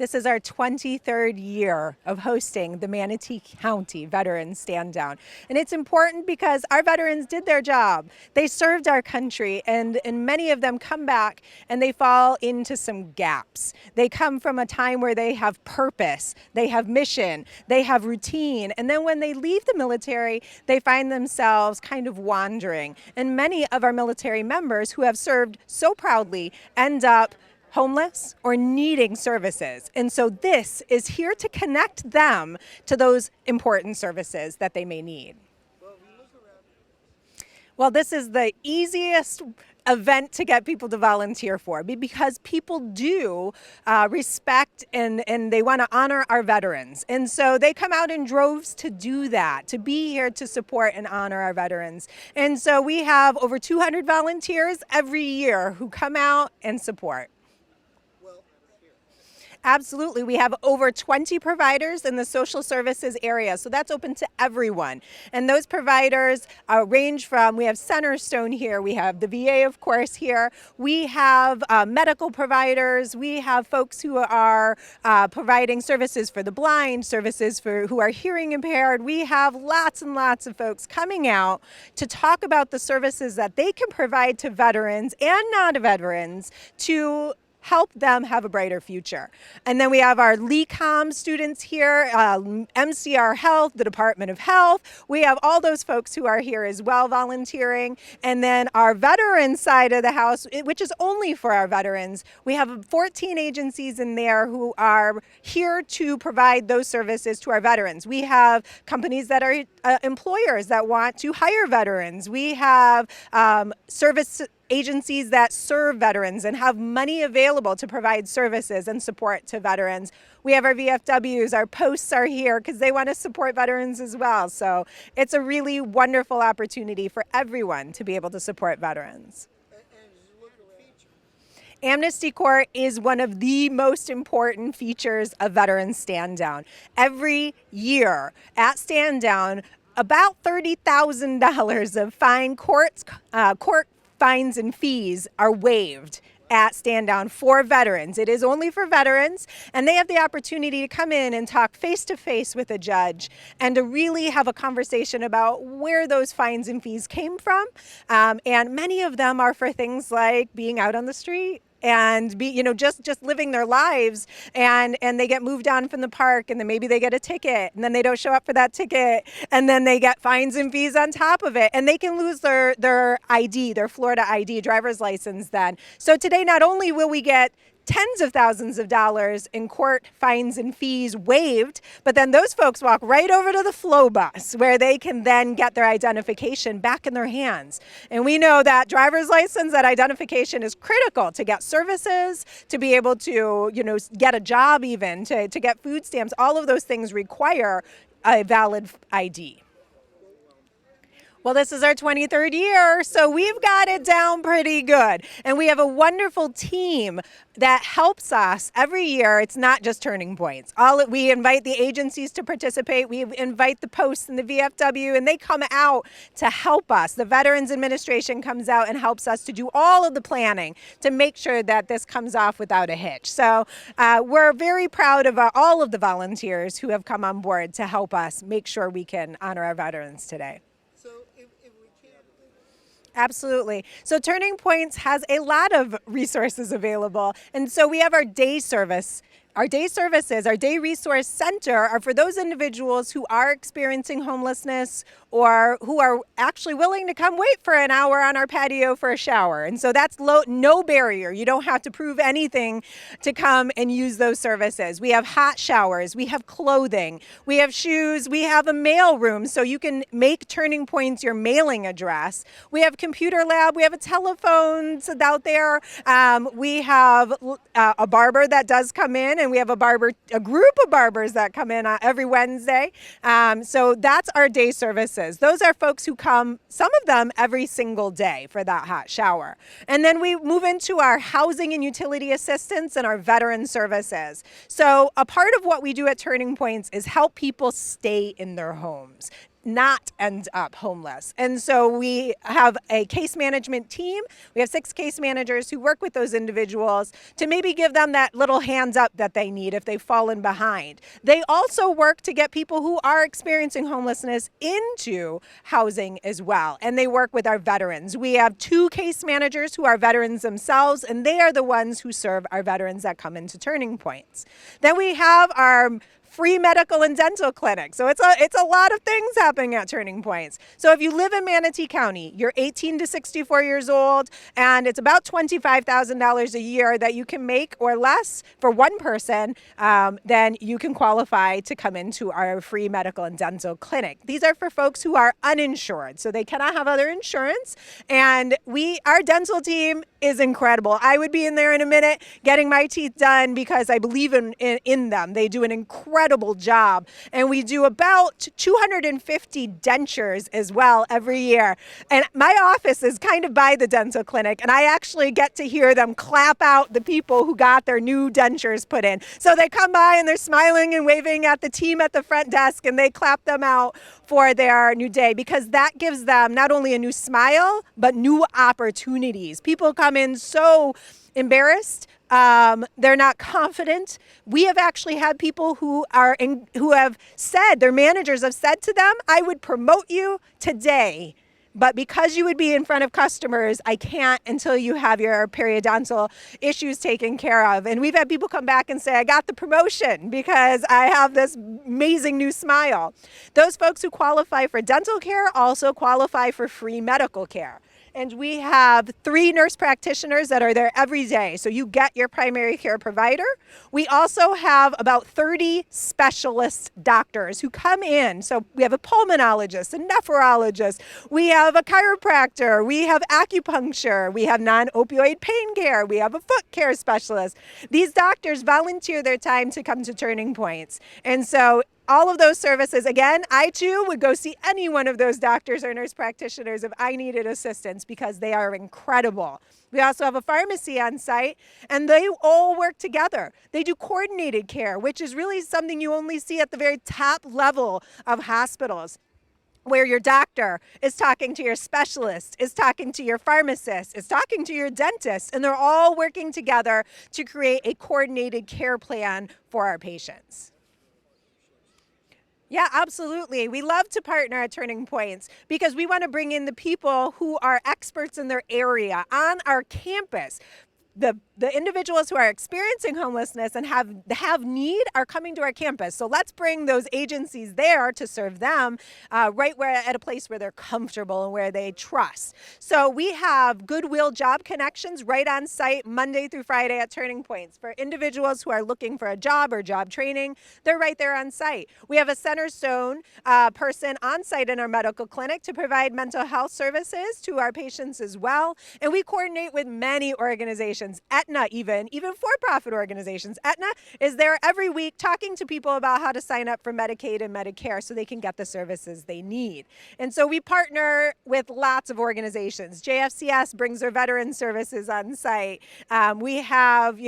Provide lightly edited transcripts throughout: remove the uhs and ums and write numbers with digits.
This is our 23rd year of hosting the Manatee County Veterans Stand Down. And it's important because our veterans did their job. They served our country, and many of them come back and they fall into some gaps. They come from a time where they have purpose, they have mission, they have routine. And then when they leave the military, they find themselves kind of wandering. And many of our military members who have served so proudly end up homeless or needing services. And so this is here to connect them to those important services that they may need. Well, this is the easiest event to get people to volunteer for because people do respect and they want to honor our veterans. And so they come out in droves to do that, to be here to support and honor our veterans. And so we have over 200 volunteers every year who come out and support. Absolutely. We have over 20 providers in the social services area, so that's open to everyone. And those providers range from, we have Centerstone here, we have the VA, of course, here. We have medical providers. We have folks who are providing services for the blind, services for who are hearing impaired. We have lots and lots of folks coming out to talk about the services that they can provide to veterans and non-veterans to help them have a brighter future. And then we have our LECOM students here, MCR Health, the Department of Health. We have all those folks who are here as well volunteering. And then our veteran side of the house, which is only for our veterans, we have 14 agencies in there who are here to provide those services to our veterans. We have companies that are employers that want to hire veterans. We have service agencies that serve veterans and have money available to provide services and support to veterans. We have our VFWs, our posts are here because they want to support veterans as well. So it's a really wonderful opportunity for everyone to be able to support veterans. Amnesty Court is one of the most important features of Veterans Stand Down. Every year at Stand Down, about $30,000 of court fines and fees are waived at Stand Down for veterans. It is only for veterans, and they have the opportunity to come in and talk face-to-face with a judge and to really have a conversation about where those fines and fees came from. And many of them are for things like being out on the street and just living their lives, and they get moved on from the park, and then maybe they get a ticket, and then they don't show up for that ticket, and then they get fines and fees on top of it, and they can lose their ID, their Florida ID, driver's license then. So today, not only will we get tens of thousands of dollars in court fines and fees waived, but then those folks walk right over to the flow bus where they can then get their identification back in their hands. And we know that driver's license, that identification is critical to get services, to be able to, get a job even, to get food stamps. All of those things require a valid ID. Well, this is our 23rd year, so we've got it down pretty good. And we have a wonderful team that helps us every year. It's not just Turning Points. We invite the agencies to participate. We invite the posts and the VFW, and they come out to help us. The Veterans Administration comes out and helps us to do all of the planning to make sure that this comes off without a hitch. So we're very proud of all of the volunteers who have come on board to help us make sure we can honor our veterans today. Absolutely. So Turning Points has a lot of resources available. And so we have our day service. Our day services, our day resource center are for those individuals who are experiencing homelessness or who are actually willing to come wait for an hour on our patio for a shower. And so that's no barrier. You don't have to prove anything to come and use those services. We have hot showers, we have clothing, we have shoes, we have a mail room so you can make Turning Points your mailing address. We have computer lab, we have a telephone out there. We have a barber that does come in, and we have a group of barbers that come in every Wednesday. So that's our day services. Those are folks who come, some of them every single day for that hot shower. And then we move into our housing and utility assistance and our veteran services. So a part of what we do at Turning Points is help people stay in their homes. not end up homeless. And so we have a case management team. We have 6 case managers who work with those individuals to maybe give them that little hands up that they need if they've fallen behind. They also work to get people who are experiencing homelessness into housing as well. And they work with our veterans. We have 2 case managers who are veterans themselves, and they are the ones who serve our veterans that come into Turning Points. Then we have our free medical and dental clinic. So it's a lot of things happening at Turning Points. So if you live in Manatee County, you're 18 to 64 years old, and it's about $25,000 a year that you can make or less for one person, then you can qualify to come into our free medical and dental clinic. These are for folks who are uninsured, so they cannot have other insurance. And our dental team is incredible. I would be in there in a minute getting my teeth done because I believe in them. They do an incredible job. And we do about 250 dentures as well every year. And my office is kind of by the dental clinic, and I actually get to hear them clap out the people who got their new dentures put in. So they come by and they're smiling and waving at the team at the front desk, and they clap them out for their new day, because that gives them not only a new smile, but new opportunities. People come in so embarrassed. They're not confident. We have actually had people who have said, their managers have said to them, I would promote you today, but because you would be in front of customers, I can't until you have your periodontal issues taken care of. And we've had people come back and say, I got the promotion because I have this amazing new smile. Those folks who qualify for dental care also qualify for free medical care. And we have 3 nurse practitioners that are there every day. So you get your primary care provider. We also have about 30 specialist doctors who come in. So we have a pulmonologist, a nephrologist, we have a chiropractor, we have acupuncture, we have non-opioid pain care, we have a foot care specialist. These doctors volunteer their time to come to Turning Points. And so all of those services, again, I too would go see any one of those doctors or nurse practitioners if I needed assistance, because they are incredible. We also have a pharmacy on site, and they all work together. They do coordinated care, which is really something you only see at the very top level of hospitals, where your doctor is talking to your specialist, is talking to your pharmacist, is talking to your dentist, and they're all working together to create a coordinated care plan for our patients. Yeah, absolutely. We love to partner at Turning Points because we want to bring in the people who are experts in their area on our campus. The individuals who are experiencing homelessness and have need are coming to our campus. So let's bring those agencies there to serve them right where at a place where they're comfortable and where they trust. So we have Goodwill Job Connections right on site Monday through Friday at Turning Points. For individuals who are looking for a job or job training, they're right there on site. We have a Centerstone person on site in our medical clinic to provide mental health services to our patients as well. And we coordinate with many organizations. Aetna, even for-profit organizations. Aetna is there every week talking to people about how to sign up for Medicaid and Medicare so they can get the services they need. And so we partner with lots of organizations. JFCS brings their veteran services on site. We have,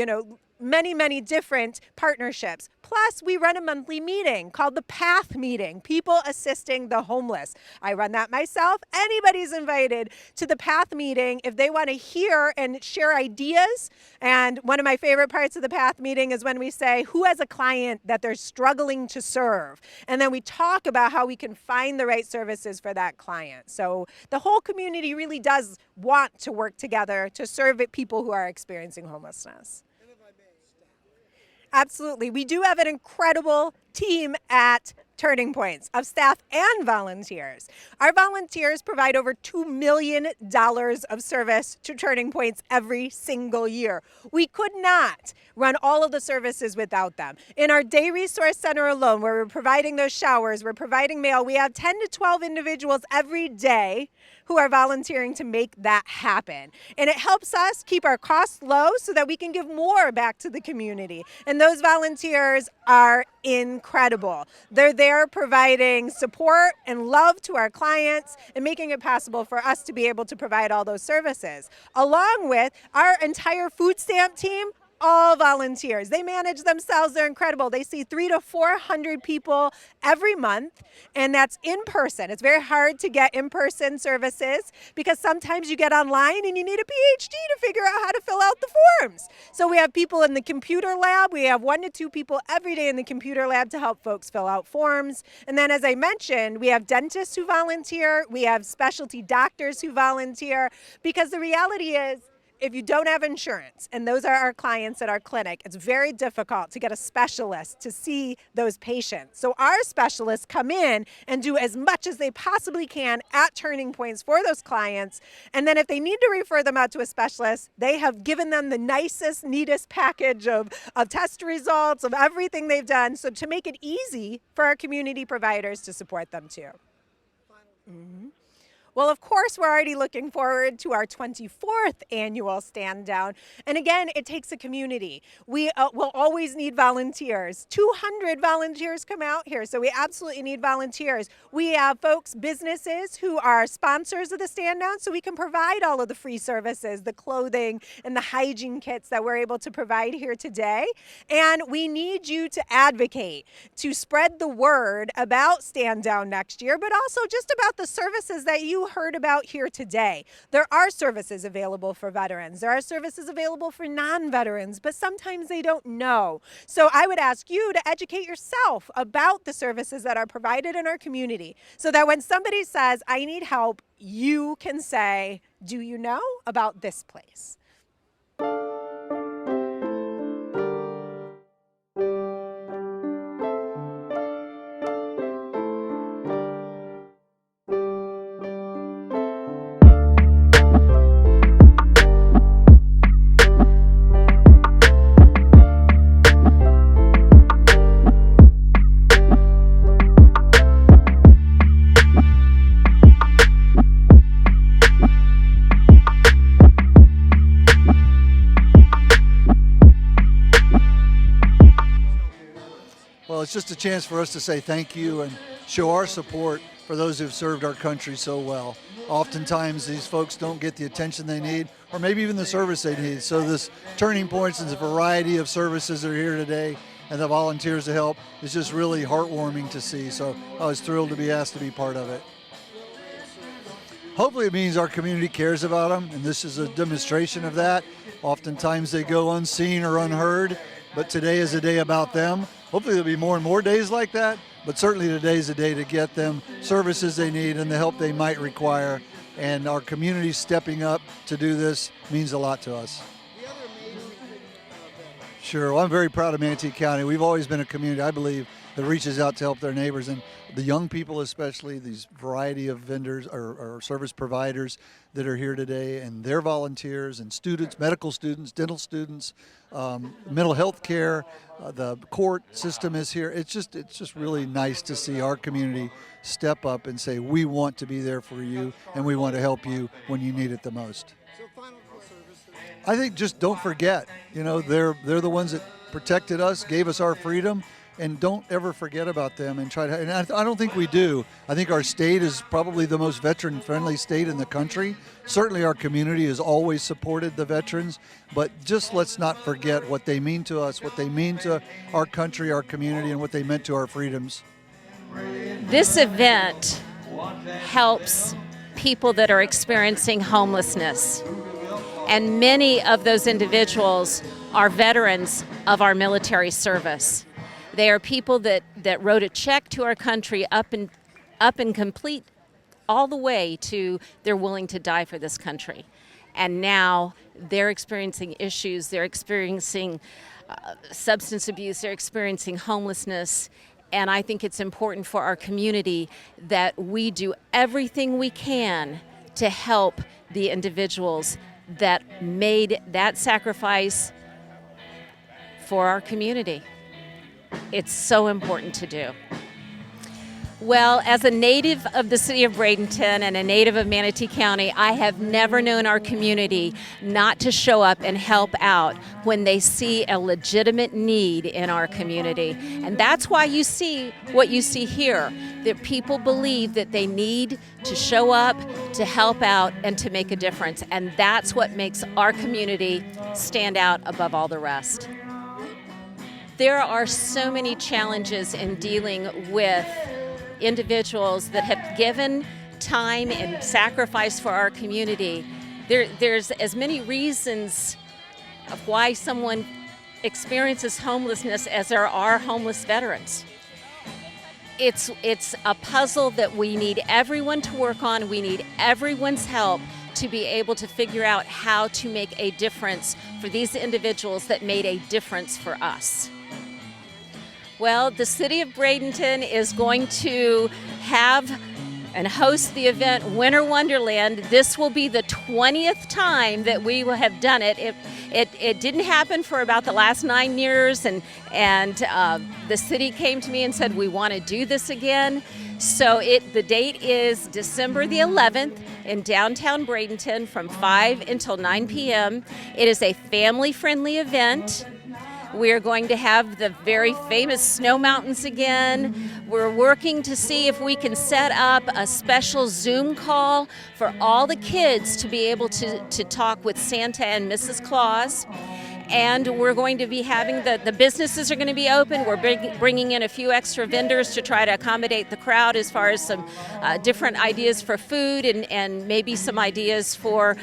many different partnerships. Plus, we run a monthly meeting called the PATH meeting, People Assisting the Homeless. I run that myself. Anybody's invited to the PATH meeting if they want to hear and share ideas. And one of my favorite parts of the PATH meeting is when we say, who has a client that they're struggling to serve? And then we talk about how we can find the right services for that client. So the whole community really does want to work together to serve people who are experiencing homelessness. Absolutely. We do have an incredible team at Turning Points of staff and volunteers. Our volunteers provide over $2 million of service to Turning Points every single year. We could not run all of the services without them. In our Day Resource Center alone, where we're providing those showers, we're providing mail, we have 10 to 12 individuals every day who are volunteering to make that happen. And it helps us keep our costs low so that we can give more back to the community. And those volunteers are incredible. They're there providing support and love to our clients and making it possible for us to be able to provide all those services. Along with our entire food stamp team all volunteers. They manage themselves. They're incredible. They see 300 to 400 people every month, and that's in person. It's very hard to get in-person services because sometimes you get online and you need a PhD to figure out how to fill out the forms. So we have people in the computer lab. We have 1 to 2 people every day in the computer lab to help folks fill out forms. And then, as I mentioned, we have dentists who volunteer. We have specialty doctors who volunteer, because the reality is, if you don't have insurance, and those are our clients at our clinic, it's very difficult to get a specialist to see those patients. So our specialists come in and do as much as they possibly can at Turning Points for those clients. And then if they need to refer them out to a specialist, they have given them the nicest, neatest package of test results, of everything they've done, so to make it easy for our community providers to support them too. Mm-hmm. Well, of course, we're already looking forward to our 24th annual Stand Down. And again, it takes a community. We will always need volunteers. 200 volunteers come out here, so we absolutely need volunteers. We have folks, businesses who are sponsors of the Stand Down, so we can provide all of the free services, the clothing and the hygiene kits that we're able to provide here today. And we need you to advocate, to spread the word about Stand Down next year, but also just about the services that you heard about here today. There are services available for veterans. There are services available for non-veterans, but sometimes they don't know. So I would ask you to educate yourself about the services that are provided in our community, so that when somebody says, I need help, you can say, do you know about this place? Well, it's just a chance for us to say thank you and show our support for those who've served our country so well. Oftentimes these folks don't get the attention they need, or maybe even the service they need. So this Turning Points and the variety of services that are here today and the volunteers to help is just really heartwarming to see. So I was thrilled to be asked to be part of it. Hopefully it means our community cares about them, and this is a demonstration of that. Oftentimes they go unseen or unheard, but today is a day about them. Hopefully there'll be more and more days like that, but certainly today is a day to get them services they need and the help they might require. And our community stepping up to do this means a lot to us. Sure, well, I'm very proud of Manatee County. We've always been a community, I believe, that reaches out to help their neighbors, and the young people especially, these variety of vendors or service providers that are here today, and their volunteers and students, medical students, dental students, mental health care, the court system is here. It's just really nice to see our community step up and say, we want to be there for you and we want to help you when you need it the most. I think just don't forget, they're the ones that protected us, gave us our freedom, and don't ever forget about them and try to, and I don't think we do. I think our state is probably the most veteran-friendly state in the country. Certainly our community has always supported the veterans, but just let's not forget what they mean to us, what they mean to our country, our community, and what they meant to our freedoms. This event helps people that are experiencing homelessness, and many of those individuals are veterans of our military service. They are people that wrote a check to our country up and complete all the way to they're willing to die for this country. And now they're experiencing issues, they're experiencing substance abuse, they're experiencing homelessness. And I think it's important for our community that we do everything we can to help the individuals that made that sacrifice for our community. It's so important to do. Well, as a native of the city of Bradenton and a native of Manatee County, I have never known our community not to show up and help out when they see a legitimate need in our community. And that's why you see what you see here. that people believe that they need to show up, to help out, and to make a difference. And that's what makes our community stand out above all the rest. There are so many challenges in dealing with individuals that have given time and sacrifice for our community. There's as many reasons of why someone experiences homelessness as there are homeless veterans. It's a puzzle that we need everyone to work on. We need everyone's help to be able to figure out how to make a difference for these individuals that made a difference for us. Well, the City of Bradenton is going to have and host the event Winter Wonderland. This will be the 20th time that we will have done it. It didn't happen for about the last 9 years, and the city came to me and said, we want to do this again. So the date is December the 11th in downtown Bradenton from 5 until 9 p.m. It is a family-friendly event. We're going to have the very famous snow mountains again. We're working to see if we can set up a special Zoom call for all the kids to be able to talk with Santa and Mrs. Claus. And we're going to be having the businesses are going to be open. We're bringing in a few extra vendors to try to accommodate the crowd as far as some different ideas for food and maybe some ideas for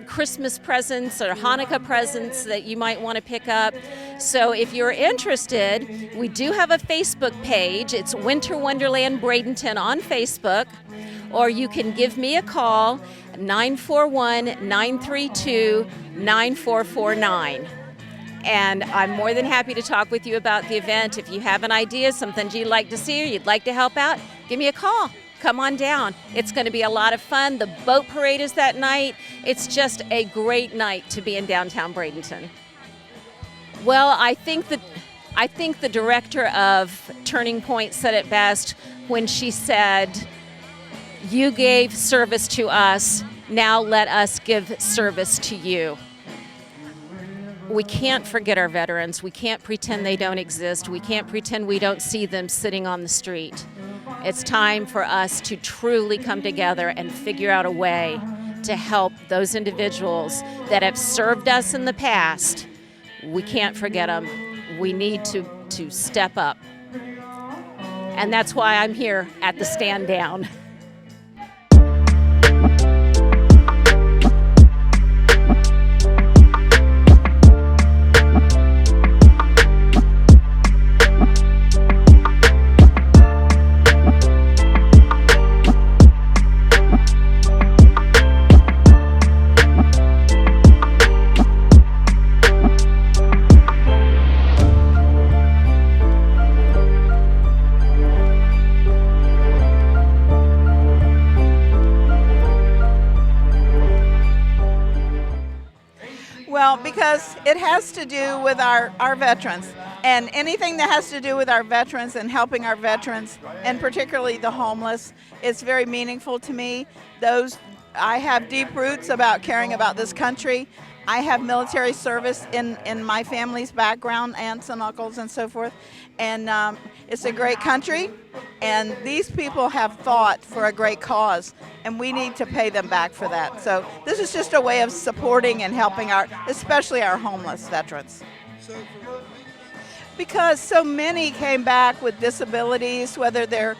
Christmas presents or Hanukkah presents that you might want to pick up. So if you're interested, we do have a Facebook page. It's Winter Wonderland Bradenton on Facebook, or you can give me a call, 941-932-9449. And I'm more than happy to talk with you about the event. If you have an idea, something you'd like to see or you'd like to help out, give me a call. Come on down. It's going to be a lot of fun. The boat parade is that night. It's just a great night to be in downtown Bradenton. Well, I think the director of Turning Point said it best when she said, "You gave service to us, now let us give service to you." We can't forget our veterans. We can't pretend they don't exist. We can't pretend we don't see them sitting on the street. It's time for us to truly come together and figure out a way to help those individuals that have served us in the past. We can't forget them. We need to step up. And that's why I'm here at the Stand Down. Well, because it has to do with our veterans, and anything that has to do with our veterans and helping our veterans, and particularly the homeless, is very meaningful to me. I have deep roots about caring about this country. I have military service in my family's background, aunts and uncles and so forth, and it's a great country, and these people have fought for a great cause, and we need to pay them back for that. So this is just a way of supporting and helping especially our homeless veterans. Because so many came back with disabilities, whether they're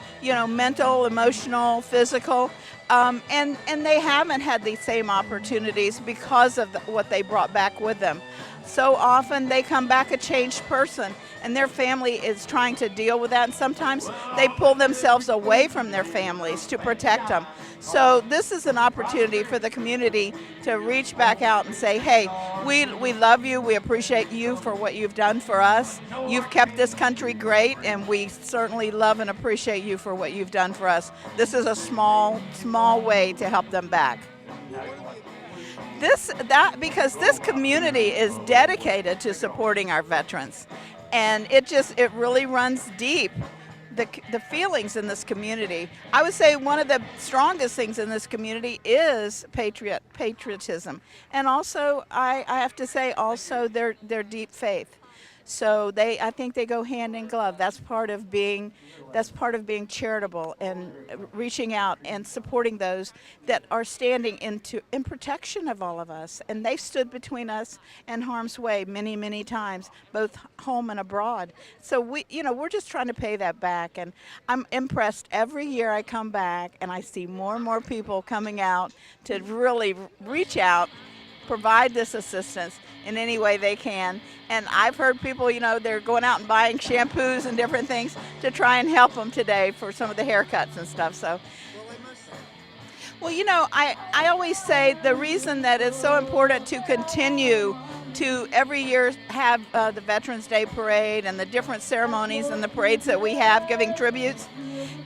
mental, emotional, physical, and they haven't had the same opportunities because of what they brought back with them. So often they come back a changed person, and their family is trying to deal with that, and sometimes they pull themselves away from their families to protect them. So this is an opportunity for the community to reach back out and say, hey, we love you, we appreciate you for what you've done for us. You've kept this country great, and we certainly love and appreciate you for what you've done for us. This is a small way to help them back. Because this community is dedicated to supporting our veterans, and it really runs deep. The feelings in this community. I would say one of the strongest things in this community is patriotism, and also I have to say also their deep faith. So I think they go hand in glove. That's part of being charitable and reaching out and supporting those that are standing in protection of all of us. And they've stood between us and harm's way many, many times, both home and abroad. So we're just trying to pay that back. And I'm impressed every year I come back and I see more and more people coming out to really reach out, provide this assistance in any way they can. And I've heard people, they're going out and buying shampoos and different things to try and help them today for some of the haircuts and stuff. So, well, I always say the reason that it's so important to continue to every year have the Veterans Day Parade and the different ceremonies and the parades that we have giving tributes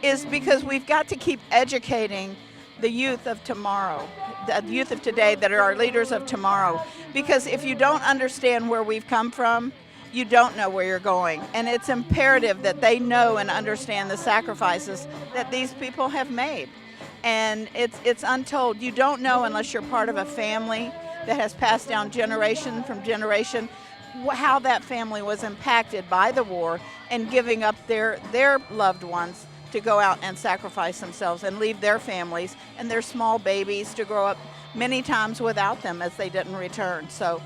is because we've got to keep educating the youth of tomorrow, the youth of today that are our leaders of tomorrow. Because if you don't understand where we've come from, you don't know where you're going. And it's imperative that they know and understand the sacrifices that these people have made. And it's untold. You don't know unless you're part of a family that has passed down generation from generation how that family was impacted by the war and giving up their loved ones to go out and sacrifice themselves and leave their families and their small babies to grow up many times without them as they didn't return. So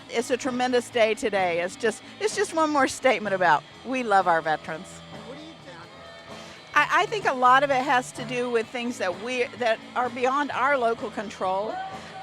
it's a tremendous day today. It's just one more statement about we love our veterans. I think a lot of it has to do with things that are beyond our local control.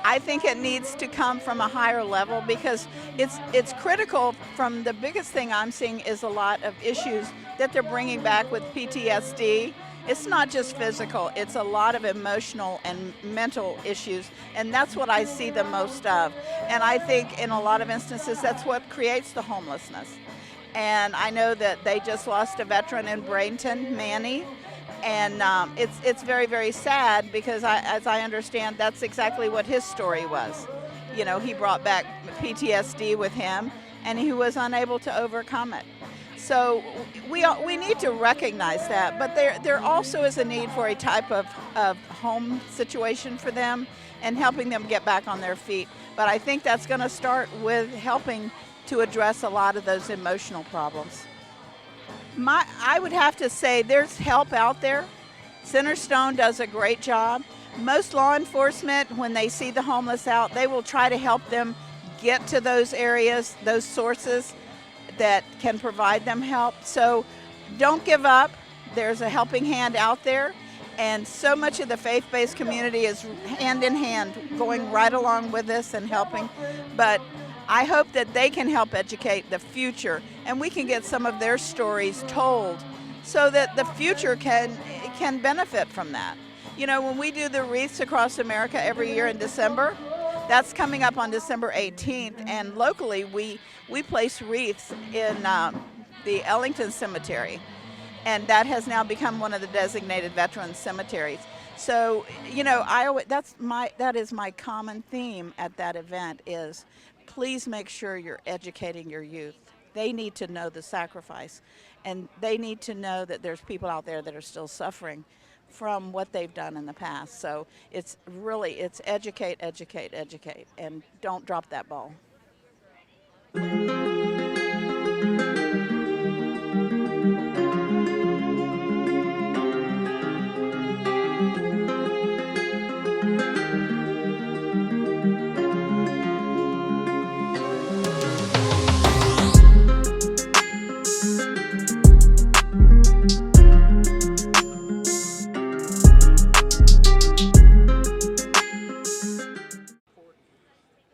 I think it needs to come from a higher level because it's critical. From the biggest thing I'm seeing is a lot of issues that they're bringing back with PTSD. It's not just physical, it's a lot of emotional and mental issues, and that's what I see the most of. And I think in a lot of instances that's what creates the homelessness. And I know that they just lost a veteran in Bradenton, Manny, and it's very, very sad because as I understand, that's exactly what his story was. He brought back PTSD with him, and he was unable to overcome it. So we need to recognize that, but there also is a need for a type of home situation for them and helping them get back on their feet. But I think that's going to start with helping to address a lot of those emotional problems. I would have to say there's help out there. Centerstone does a great job. Most law enforcement, when they see the homeless out, they will try to help them get to those areas, those sources that can provide them help. So don't give up. There's a helping hand out there. And so much of the faith-based community is hand in hand, going right along with this and helping. But I hope that they can help educate the future and we can get some of their stories told so that the future can benefit from that. When we do the wreaths across America every year in December, that's coming up on December 18th, and locally we place wreaths in the Ellington Cemetery, and that has now become one of the designated veteran cemeteries. So, that is my common theme at that event is please make sure you're educating your youth. They need to know the sacrifice, and they need to know that there's people out there that are still suffering from what they've done in the past. So it's educate, educate, educate, and don't drop that ball.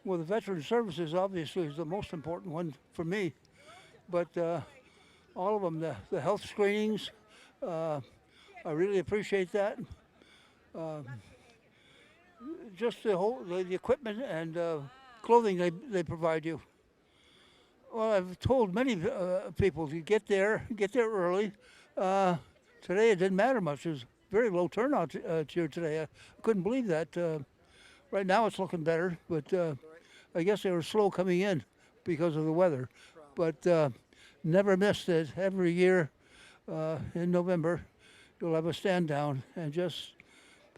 Well, the Veteran Services obviously is the most important one for me, but all of them, the health screenings, I really appreciate that. Just the equipment and clothing they provide you. Well, I've told many people to get there early. Today it didn't matter much. It was very low turnout here today. I couldn't believe that. Right now it's looking better, but I guess they were slow coming in because of the weather. But never missed it. Every year in November, you'll have a stand down and just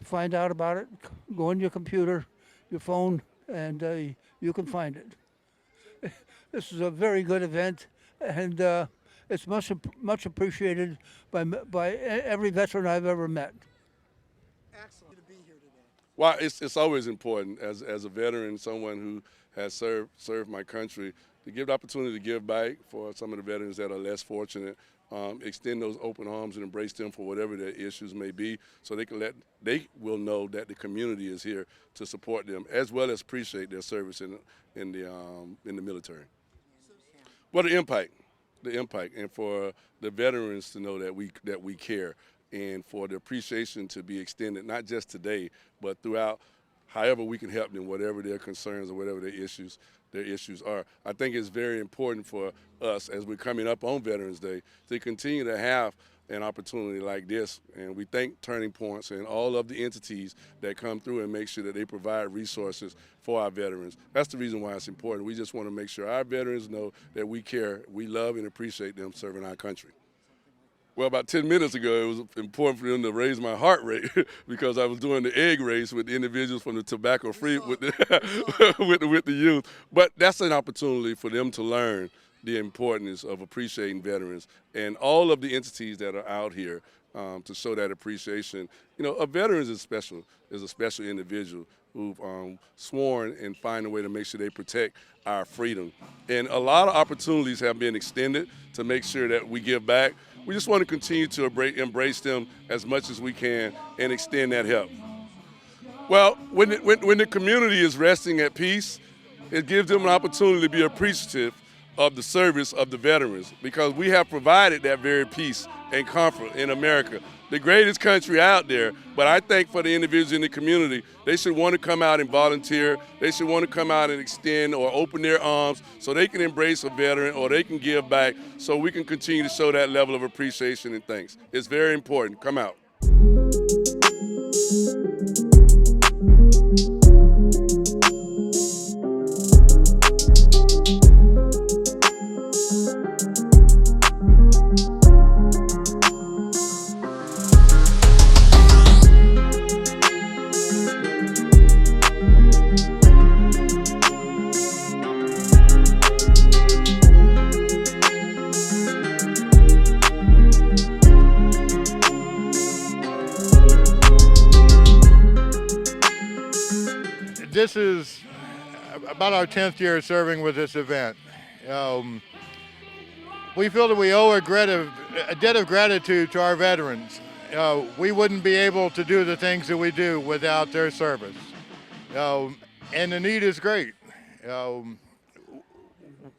find out about it. Go on your computer, your phone, and you can find it. This is a very good event. and it's much appreciated by every veteran I've ever met. Well, it's always important as a veteran, someone who has served my country, to give the opportunity to give back for some of the veterans that are less fortunate. Extend those open arms and embrace them for whatever their issues may be, so they will know that the community is here to support them, as well as appreciate their service in the military. Well, the impact, and for the veterans to know that we care, and for the appreciation to be extended, not just today, but throughout, however we can help them, whatever their concerns or whatever their issues are. I think it's very important for us, as we're coming up on Veterans Day, to continue to have an opportunity like this. And we thank Turning Points and all of the entities that come through and make sure that they provide resources for our veterans. That's the reason why it's important. We just want to make sure our veterans know that we care, we love and appreciate them serving our country. Well, about 10 minutes ago, it was important for them to raise my heart rate because I was doing the egg race with the individuals from the tobacco-free with the youth. But that's an opportunity for them to learn the importance of appreciating veterans and all of the entities that are out here to show that appreciation. You know, a veteran is a special individual who've sworn and find a way to make sure they protect our freedom. And a lot of opportunities have been extended to make sure that we give back. We just want to continue to embrace them as much as we can and extend that help. Well, when the community is resting at peace, it gives them an opportunity to be appreciative of the service of the veterans, because we have provided that very peace and comfort in America, the greatest country out there. But I think for the individuals in the community, they should want to come out and volunteer. They should want to come out and extend or open their arms so they can embrace a veteran or they can give back, so we can continue to show that level of appreciation and thanks. It's very important. Come out. This is about our 10th year serving with this event. We feel that we owe a debt of gratitude to our veterans. We wouldn't be able to do the things that we do without their service. And the need is great.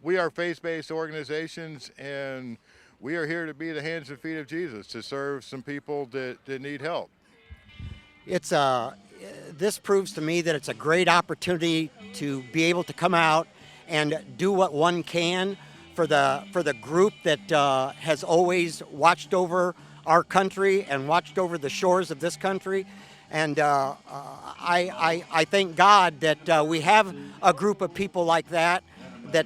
We are faith-based organizations, and we are here to be the hands and feet of Jesus, to serve some people that need help. This proves to me that it's a great opportunity to be able to come out and do what one can for the group that has always watched over our country and watched over the shores of this country. And I thank God that we have a group of people like that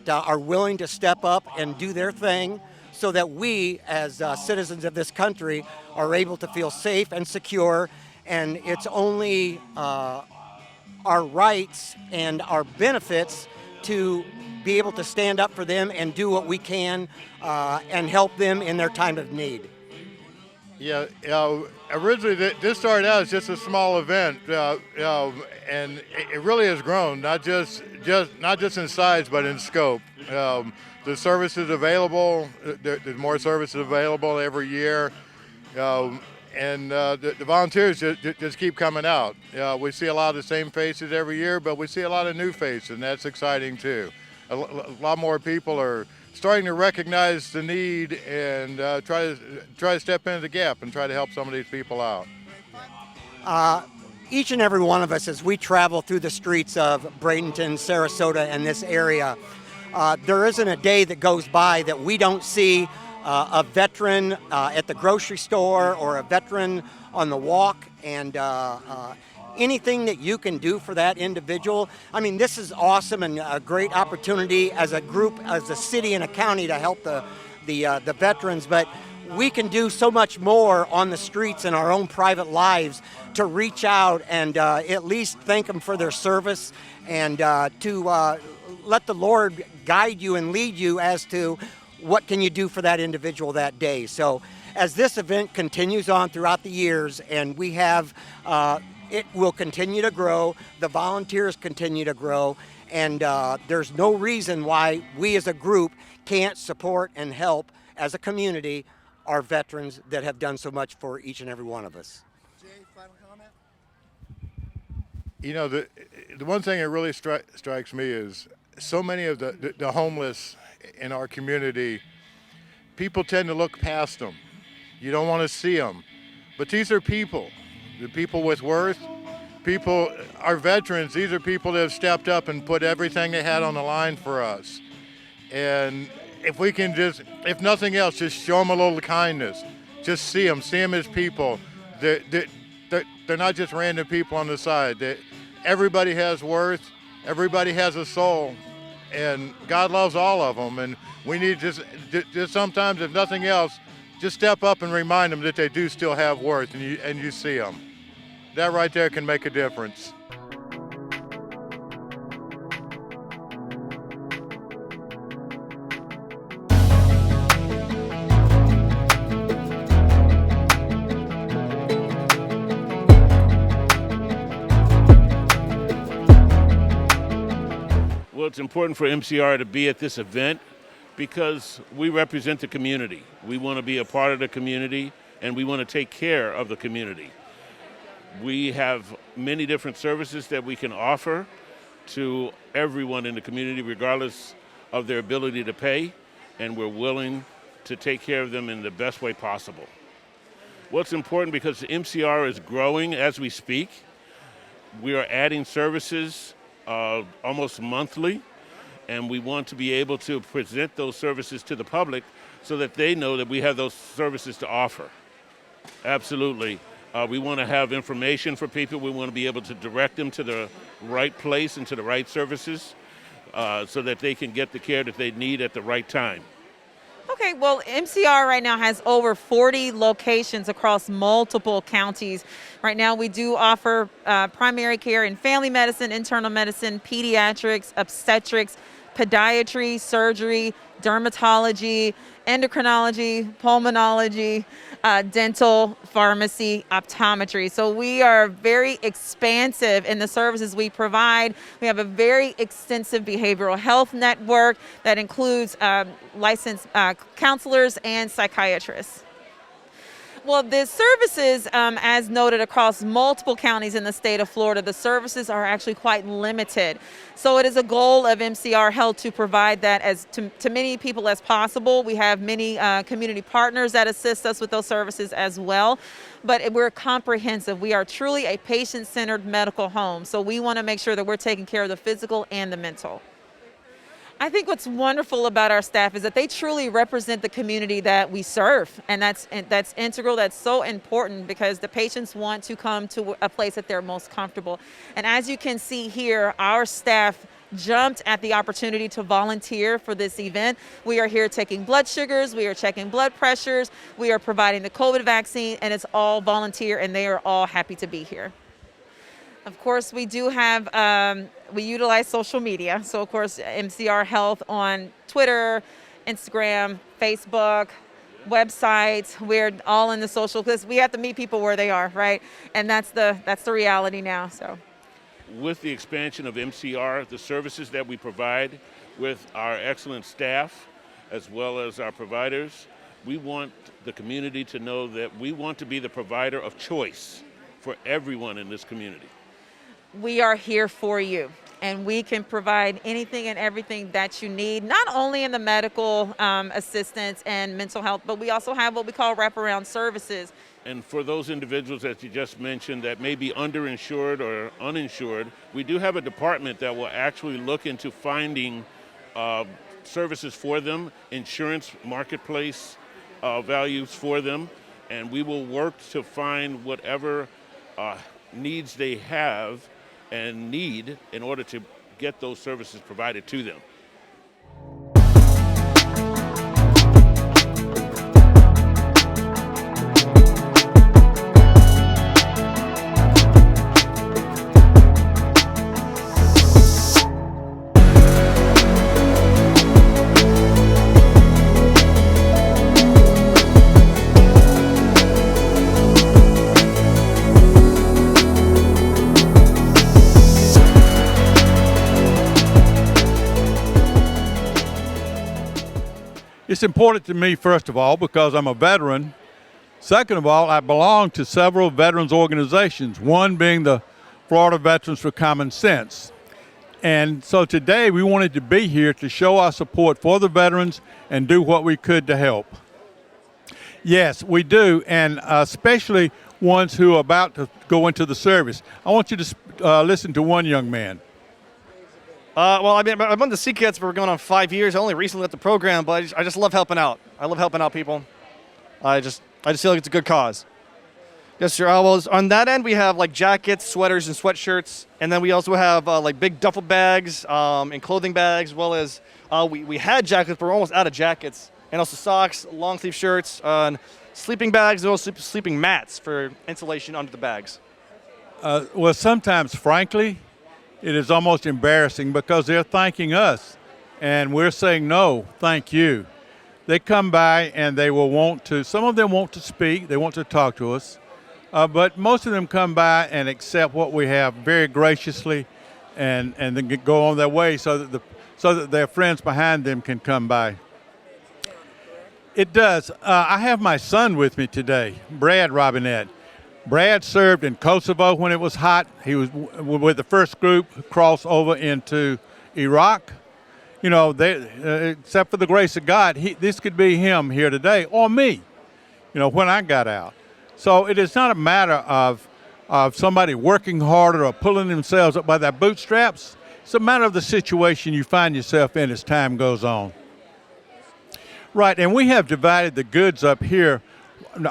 are willing to step up and do their thing, so that we, as citizens of this country, are able to feel safe and secure. And it's only our rights and our benefits to be able to stand up for them and do what we can and help them in their time of need. Yeah, originally this started out as just a small event, and it really has grown, not just in size, but in scope. The services available, there's more services available every year. And the volunteers just keep coming out. We see a lot of the same faces every year, but we see a lot of new faces, and that's exciting too. A lot more people are starting to recognize the need and try to step into the gap and try to help some of these people out. Each and every one of us, as we travel through the streets of Bradenton, Sarasota, and this area, there isn't a day that goes by that we don't see a veteran at the grocery store or a veteran on the walk, and anything that you can do for that individual. I mean, this is awesome and a great opportunity as a group, as a city and a county, to help the veterans, but we can do so much more on the streets in our own private lives to reach out and at least thank them for their service, and to let the Lord guide you and lead you as to what can you do for that individual that day. So as this event continues on throughout the years, and we have, it will continue to grow, the volunteers continue to grow, and there's no reason why we as a group can't support and help as a community our veterans that have done so much for each and every one of us. Jay, final comment? You know, the one thing that really strikes me is so many of the homeless in our community, people tend to look past them. You don't want to see them. But these are people, the people with worth, people, our veterans, these are people that have stepped up and put everything they had on the line for us. And if we can just, if nothing else, just show them a little kindness. Just see them as people. They're not just random people on the side. Everybody has worth, everybody has a soul, and God loves all of them. And we need just sometimes, if nothing else, just step up and remind them that they do still have worth, and you see them. That right there can make a difference. Well, it's important for MCR to be at this event because we represent the community. We want to be a part of the community, and we want to take care of the community. We have many different services that we can offer to everyone in the community, regardless of their ability to pay, and we're willing to take care of them in the best way possible. What's important, because MCR is growing as we speak, we are adding services almost monthly, and we want to be able to present those services to the public so that they know that we have those services to offer. Absolutely. We want to have information for people. We want to be able to direct them to the right place and to the right services so that they can get the care that they need at the right time. Okay, well, MCR right now has over 40 locations across multiple counties. Right now, we do offer primary care in family medicine, internal medicine, pediatrics, obstetrics, podiatry, surgery, dermatology, endocrinology, pulmonology, dental, pharmacy, optometry. So we are very expansive in the services we provide. We have a very extensive behavioral health network that includes licensed counselors and psychiatrists. Well, the services, as noted across multiple counties in the state of Florida, the services are actually quite limited. So it is a goal of MCR Health to provide that as to many people as possible. We have many community partners that assist us with those services as well. But we're comprehensive. We are truly a patient-centered medical home. So we want to make sure that we're taking care of the physical and the mental. I think what's wonderful about our staff is that they truly represent the community that we serve, and that's integral. That's so important because the patients want to come to a place that they're most comfortable. And as you can see here, our staff jumped at the opportunity to volunteer for this event. We are here taking blood sugars, we are checking blood pressures, we are providing the COVID vaccine, and it's all volunteer, and they are all happy to be here. Of course, we do have, we utilize social media. So, of course, MCR Health on Twitter, Instagram, Facebook, websites. We're all in the social, because we have to meet people where they are, right? And that's the reality now. So, with the expansion of MCR, the services that we provide with our excellent staff, as well as our providers, we want the community to know that we want to be the provider of choice for everyone in this community. We are here for you, and we can provide anything and everything that you need, not only in the medical assistance and mental health, but we also have what we call wraparound services. And for those individuals that you just mentioned that may be underinsured or uninsured, we do have a department that will actually look into finding services for them, insurance marketplace values for them, and we will work to find whatever needs they have and need in order to get those services provided to them. It's important to me, first of all, because I'm a veteran. Second of all, I belong to several veterans organizations, one being the Florida Veterans for Common Sense. And so today we wanted to be here to show our support for the veterans and do what we could to help. Yes, we do, and especially ones who are about to go into the service. I want you to listen to one young man. Well, I've been to Sea Cadets for going on 5 years. I only recently left the program, but I just love helping out. I love helping out people. I just feel like it's a good cause. Yes, sir. Well, on that end, we have like jackets, sweaters, and sweatshirts, and then we also have like big duffel bags and clothing bags, as well as we had jackets, but we're almost out of jackets, and also socks, long sleeve shirts, and sleeping bags, and also sleeping mats for insulation under the bags. Well, sometimes, frankly, it is almost embarrassing because they're thanking us, and we're saying no, thank you. They come by and they will want to, some of them want to speak, they want to talk to us, but most of them come by and accept what we have very graciously and then go on their way so that their friends behind them can come by. It does. I have my son with me today, Brad Robinette. Brad served in Kosovo when it was hot. He was with the first group cross over into Iraq. You know, except for the grace of God, this could be him here today or me, you know, when I got out. So it is not a matter of somebody working harder or pulling themselves up by their bootstraps. It's a matter of the situation you find yourself in as time goes on. Right, and we have divided the goods up here.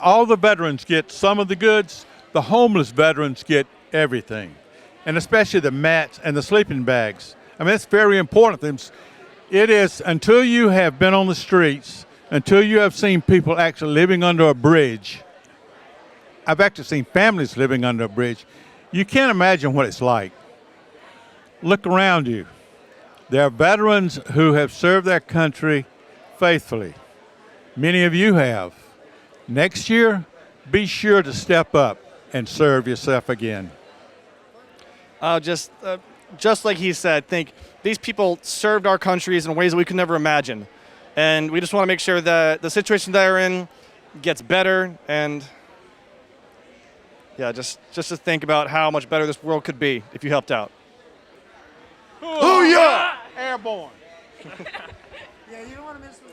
All the veterans get some of the goods. The homeless veterans get everything, and especially the mats and the sleeping bags. I mean, it's very important. It is, until you have been on the streets, until you have seen people actually living under a bridge. I've actually seen families living under a bridge. You can't imagine what it's like. Look around you. There are veterans who have served their country faithfully. Many of you have. Next year, be sure to step up and serve yourself again. Just like he said, think these people served our countries in ways that we could never imagine. And we just want to make sure that the situation they're in gets better, and yeah, just to think about how much better this world could be if you helped out. Oh yeah! Airborne. Yeah, you don't want to miss this.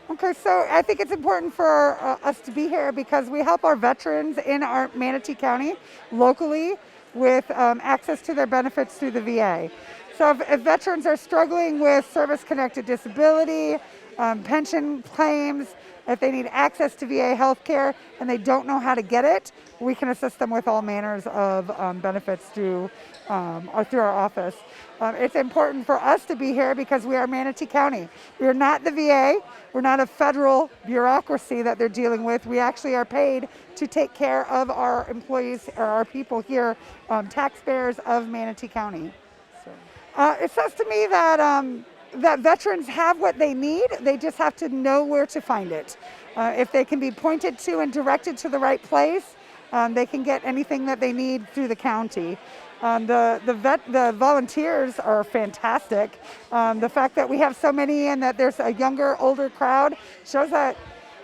Okay, so I think it's important for us to be here because we help our veterans in our Manatee County locally with access to their benefits through the VA. So if veterans are struggling with service-connected disability, pension claims, if they need access to VA health care and they don't know how to get it, we can assist them with all manners of benefits through our office. It's important for us to be here because we are Manatee County. We are not the VA. We're not a federal bureaucracy that they're dealing with. We actually are paid to take care of our employees or our people here, taxpayers of Manatee County. It says to me that that veterans have what they need. They just have to know where to find it. If they can be pointed to and directed to the right place, they can get anything that they need through the county. The volunteers are fantastic. The fact that we have so many and that there's a younger, older crowd shows that,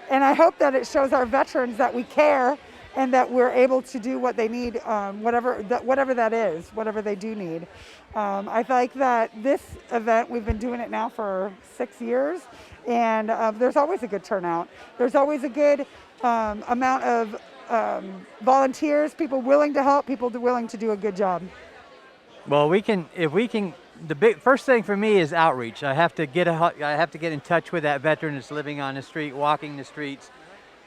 and I hope that it shows our veterans that we care and that we're able to do what they need, whatever that is, whatever they do need. I like that this event, we've been doing it now for 6 years, and there's always a good turnout. There's always a good amount of volunteers, people willing to help, people willing to do a good job. Well, the first thing for me is outreach. I have to get in touch with that veteran that's living on the street, walking the streets.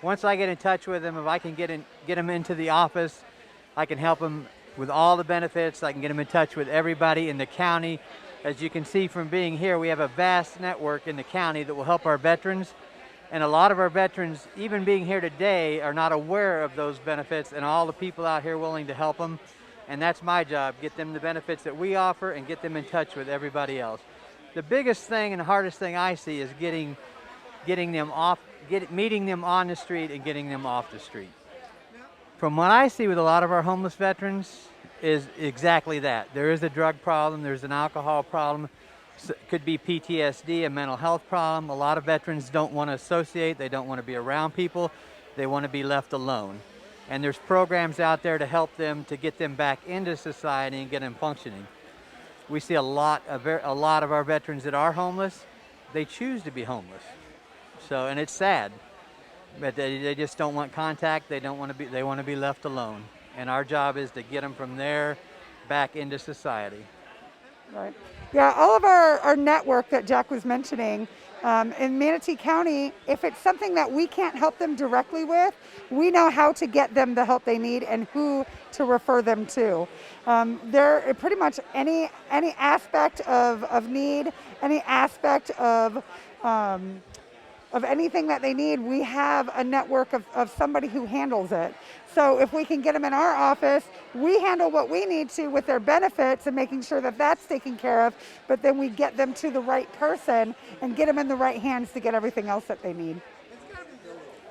Once I get in touch with them, if I can get them into the office, I can help them with all the benefits. I can get them in touch with everybody in the county. As you can see from being here, we have a vast network in the county that will help our veterans. And a lot of our veterans, even being here today, are not aware of those benefits and all the people out here willing to help them. And that's my job, get them the benefits that we offer and get them in touch with everybody else. The biggest thing and the hardest thing I see is meeting them on the street and getting them off the street. From what I see with a lot of our homeless veterans is exactly that. There is a drug problem, there's an alcohol problem, Could be PTSD, a mental health problem. A lot of veterans don't want to associate, they don't want to be around people, they want to be left alone. And there's programs out there to help them, to get them back into society and get them functioning. We see a lot of our veterans that are homeless, they choose to be homeless. So, and it's sad, but they just don't want contact, they want to be left alone. And our job is to get them from there back into society. Right. Yeah, all of our network that Jack was mentioning in Manatee County, if it's something that we can't help them directly with, we know how to get them the help they need and who to refer them to. There pretty much any aspect of need, any aspect of anything that they need, we have a network of somebody who handles it. So if we can get them in our office, we handle what we need to with their benefits and making sure that that's taken care of, but then we get them to the right person and get them in the right hands to get everything else that they need.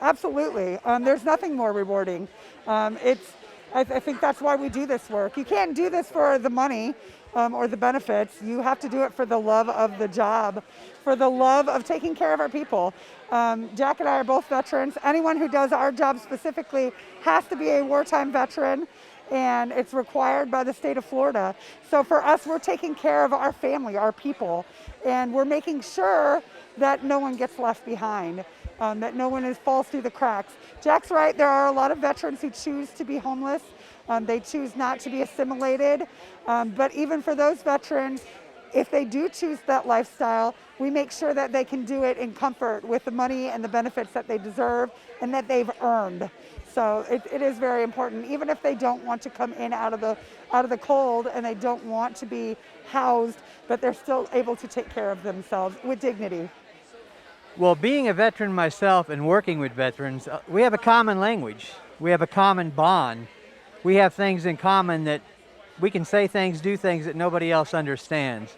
Absolutely. There's nothing more rewarding. I think that's why we do this work. You can't do this for the money or the benefits. You have to do it for the love of the job, for the love of taking care of our people. Jack and I are both veterans. Anyone who does our job specifically has to be a wartime veteran, and it's required by the state of Florida. So for us, we're taking care of our family, our people, and we're making sure that no one gets left behind, that no one falls through the cracks. Jack's right, there are a lot of veterans who choose to be homeless. They choose not to be assimilated. But even for those veterans, if they do choose that lifestyle, we make sure that they can do it in comfort with the money and the benefits that they deserve and that they've earned. So it is very important, even if they don't want to come in out of the cold and they don't want to be housed, but they're still able to take care of themselves with dignity. Well, being a veteran myself and working with veterans, we have a common language. We have a common bond. We have things in common that we can say things, do things that nobody else understands.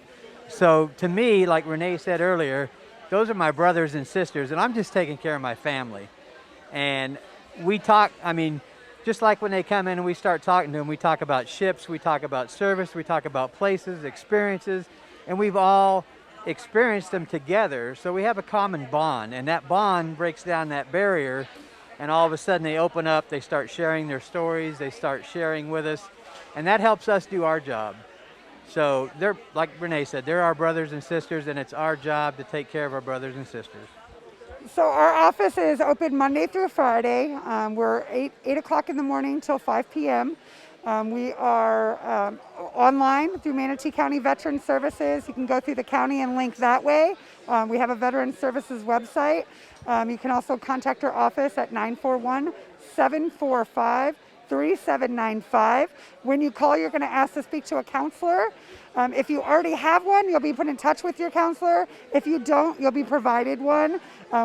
So to me, like Renee said earlier, those are my brothers and sisters, and I'm just taking care of my family. And we talk, just like when they come in and we start talking to them, we talk about ships, we talk about service, we talk about places, experiences, and we've all experienced them together, so we have a common bond, and that bond breaks down that barrier, and all of a sudden they open up, they start sharing their stories, they start sharing with us, and that helps us do our job. So they're, like Renee said, they're our brothers and sisters, and it's our job to take care of our brothers and sisters. So our office is open Monday through Friday. We're 8 o'clock in the morning till 5 p.m. We are online through Manatee County Veteran Services. You can go through the county and link that way. We have a Veteran Services website. You can also contact our office at 941-745-3795. When you call, you're going to ask to speak to a counselor. If you already have one, you'll be put in touch with your counselor. If you don't, you'll be provided one.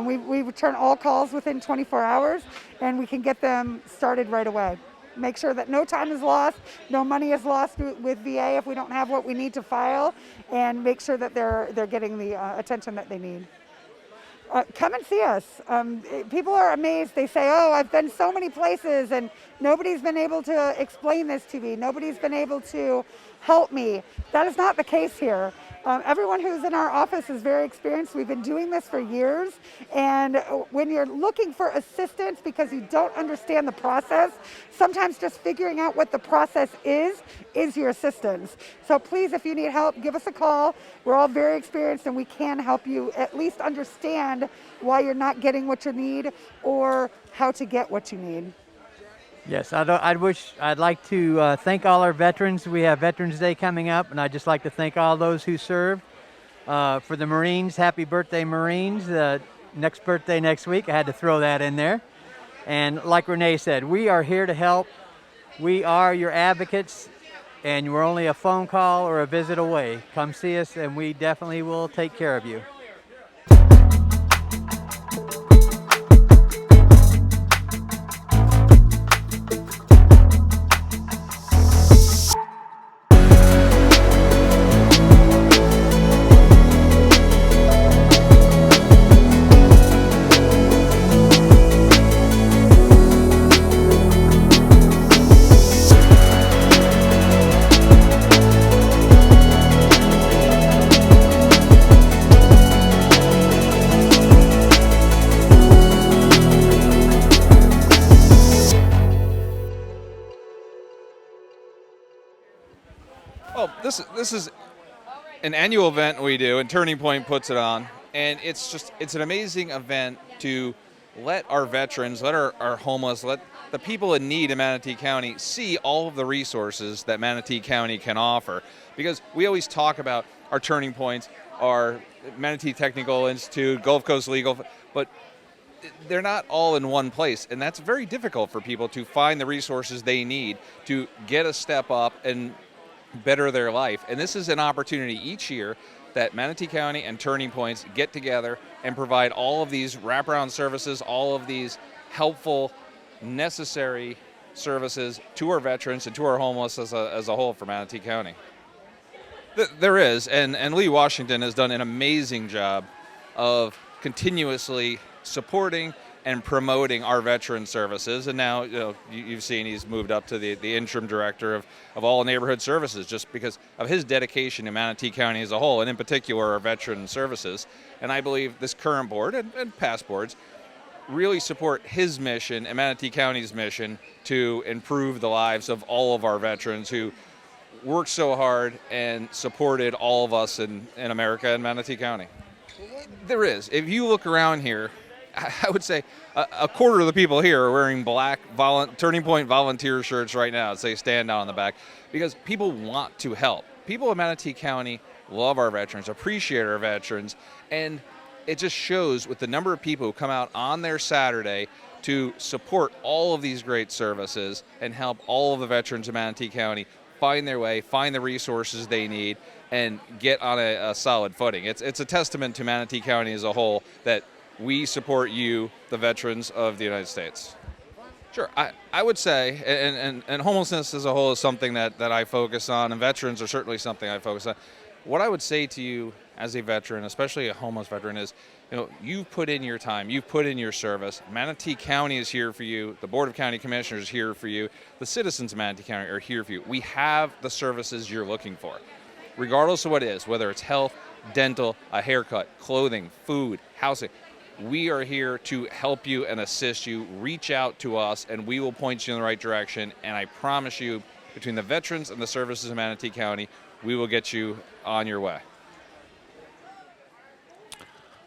We return all calls within 24 hours, and we can get them started right away. Make sure that no time is lost, no money is lost with VA if we don't have what we need to file, and make sure that they're getting the attention that they need. Come and see us. People are amazed. They say, oh, I've been so many places and nobody's been able to explain this to me. Nobody's been able to help me. That is not the case here. Everyone who's in our office is very experienced. We've been doing this for years. And when you're looking for assistance because you don't understand the process, sometimes just figuring out what the process is your assistance. So please, if you need help, give us a call. We're all very experienced and we can help you at least understand why you're not getting what you need or how to get what you need. Yes, I'd like to thank all our veterans. We have Veterans Day coming up, and I'd just like to thank all those who served. For the Marines, happy birthday, Marines. Next birthday next week, I had to throw that in there. And like Renee said, we are here to help. We are your advocates, and we're only a phone call or a visit away. Come see us, and we definitely will take care of you. this is an annual event we do, and Turning Point puts it on, and it's an amazing event to let our veterans, let our homeless, let the people in need in Manatee County see all of the resources that Manatee County can offer. Because we always talk about our Turning Points, our Manatee Technical Institute, Gulf Coast Legal, but they're not all in one place, and that's very difficult for people to find the resources they need to get a step up and better their life. And this is an opportunity each year that Manatee County and Turning Points get together and provide all of these wraparound services, all of these helpful, necessary services to our veterans and to our homeless as a whole for Manatee County. There is, and Lee Washington has done an amazing job of continuously supporting and promoting our veteran services. And now, you've seen he's moved up to the interim director of all neighborhood services just because of his dedication to Manatee County as a whole, and in particular our veteran services. And I believe this current board and past boards really support his mission and Manatee County's mission to improve the lives of all of our veterans who worked so hard and supported all of us in America and Manatee County. There is. If you look around here, I would say a quarter of the people here are wearing black Turning Point volunteer shirts right now that say stand down on the back, because people want to help. People in Manatee County love our veterans, appreciate our veterans, and it just shows with the number of people who come out on their Saturday to support all of these great services and help all of the veterans of Manatee County find their way, find the resources they need, and get on a solid footing. It's a testament to Manatee County as a whole that we support you, the veterans of the United States. Sure, I would say, and homelessness as a whole is something that I focus on, and veterans are certainly something I focus on. What I would say to you as a veteran, especially a homeless veteran, is you've put in your time, you've put in your service. Manatee County is here for you. The Board of County Commissioners is here for you. The citizens of Manatee County are here for you. We have the services you're looking for, regardless of what it is, whether it's health, dental, a haircut, clothing, food, housing. We are here to help you and assist you. Reach out to us, and we will point you in the right direction. And I promise you, between the veterans and the services of Manatee County, we will get you on your way.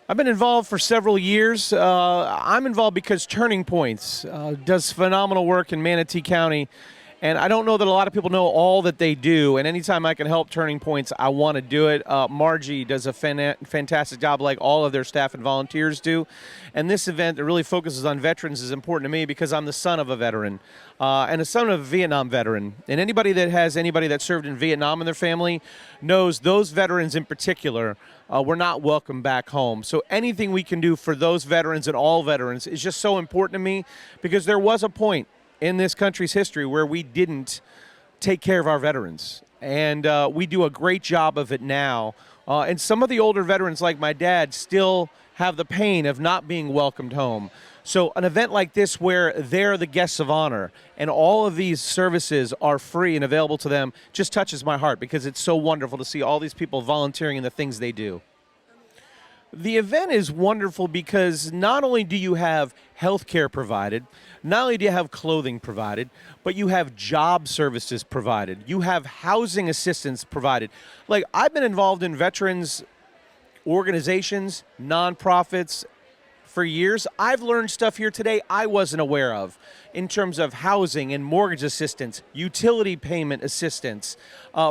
I've been involved for several years. I'm involved because Turning Points does phenomenal work in Manatee County. And I don't know that a lot of people know all that they do. And anytime I can help Turning Points, I want to do it. Margie does a fantastic job, like all of their staff and volunteers do. And this event that really focuses on veterans is important to me because I'm the son of a veteran and a son of a Vietnam veteran. And anybody that served in Vietnam in their family knows those veterans in particular were not welcome back home. So anything we can do for those veterans and all veterans is just so important to me, because there was a point in this country's history where we didn't take care of our veterans. And we do a great job of it now. And some of the older veterans, like my dad, still have the pain of not being welcomed home. So an event like this where they're the guests of honor and all of these services are free and available to them just touches my heart, because it's so wonderful to see all these people volunteering in the things they do. The event is wonderful because not only do you have health care provided, not only do you have clothing provided, but you have job services provided. You have housing assistance provided. Like, I've been involved in veterans organizations, nonprofits for years. I've learned stuff here today I wasn't aware of in terms of housing and mortgage assistance, utility payment assistance,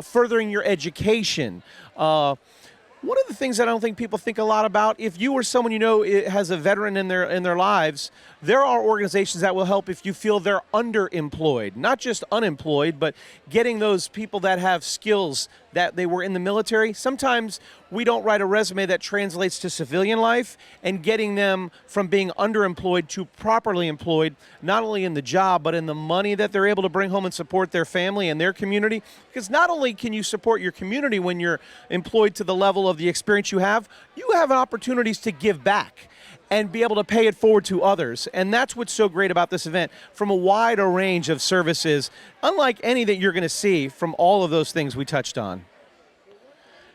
furthering your education. One of the things I don't think people think a lot about, if you or someone you know has a veteran in their lives, there are organizations that will help if you feel they're underemployed, not just unemployed, but getting those people that have skills that they were in the military. Sometimes we don't write a resume that translates to civilian life, and getting them from being underemployed to properly employed, not only in the job, but in the money that they're able to bring home and support their family and their community. Because not only can you support your community when you're employed to the level of the experience you have opportunities to give back and be able to pay it forward to others. And that's what's so great about this event, from a wide range of services, unlike any that you're going to see from all of those things we touched on.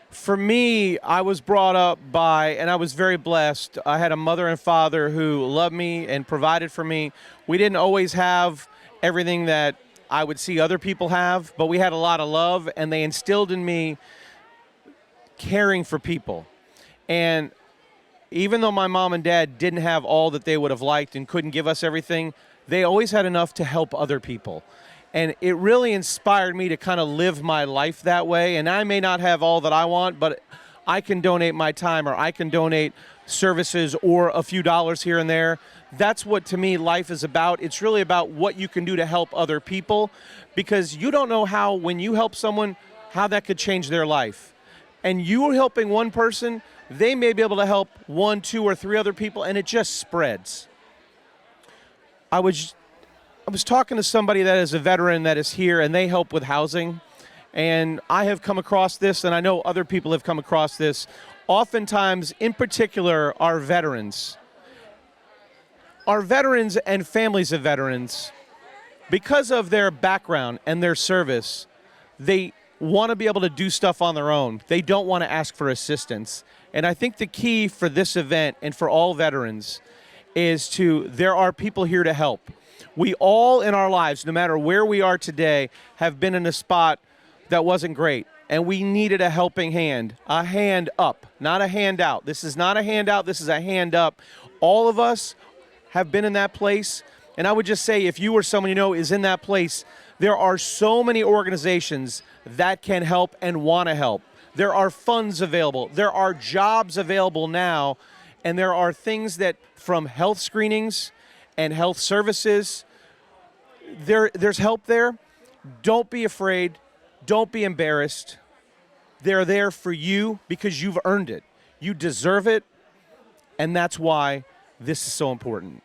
For me, I was brought up by, and I was very blessed. I had a mother and father who loved me and provided for me. We didn't always have everything that I would see other people have, but we had a lot of love, and they instilled in me caring for people. And even though my mom and dad didn't have all that they would have liked and couldn't give us everything, they always had enough to help other people. And it really inspired me to kind of live my life that way. And I may not have all that I want, but I can donate my time, or I can donate services or a few dollars here and there. That's what, to me, life is about. It's really about what you can do to help other people, because you don't know how, when you help someone, how that could change their life. And you helping one person, they may be able to help 1, 2, or 3 other people, and it just spreads. I was talking to somebody that is a veteran that is here, and they help with housing. And I have come across this, and I know other people have come across this. Oftentimes, in particular, our veterans and families of veterans, because of their background and their service, they want to be able to do stuff on their own. They don't want to ask for assistance. And I think the key for this event and for all veterans is there are people here to help. We all in our lives, no matter where we are today, have been in a spot that wasn't great. And we needed a helping hand, a hand up, not a handout. This is not a handout, this is a hand up. All of us have been in that place. And I would just say, if you or someone you know is in that place, there are so many organizations that can help and want to help. There are funds available. There are jobs available now. And there are things that, from health screenings and health services, there's help there. Don't be afraid. Don't be embarrassed. They're there for you because you've earned it. You deserve it. And that's why this is so important.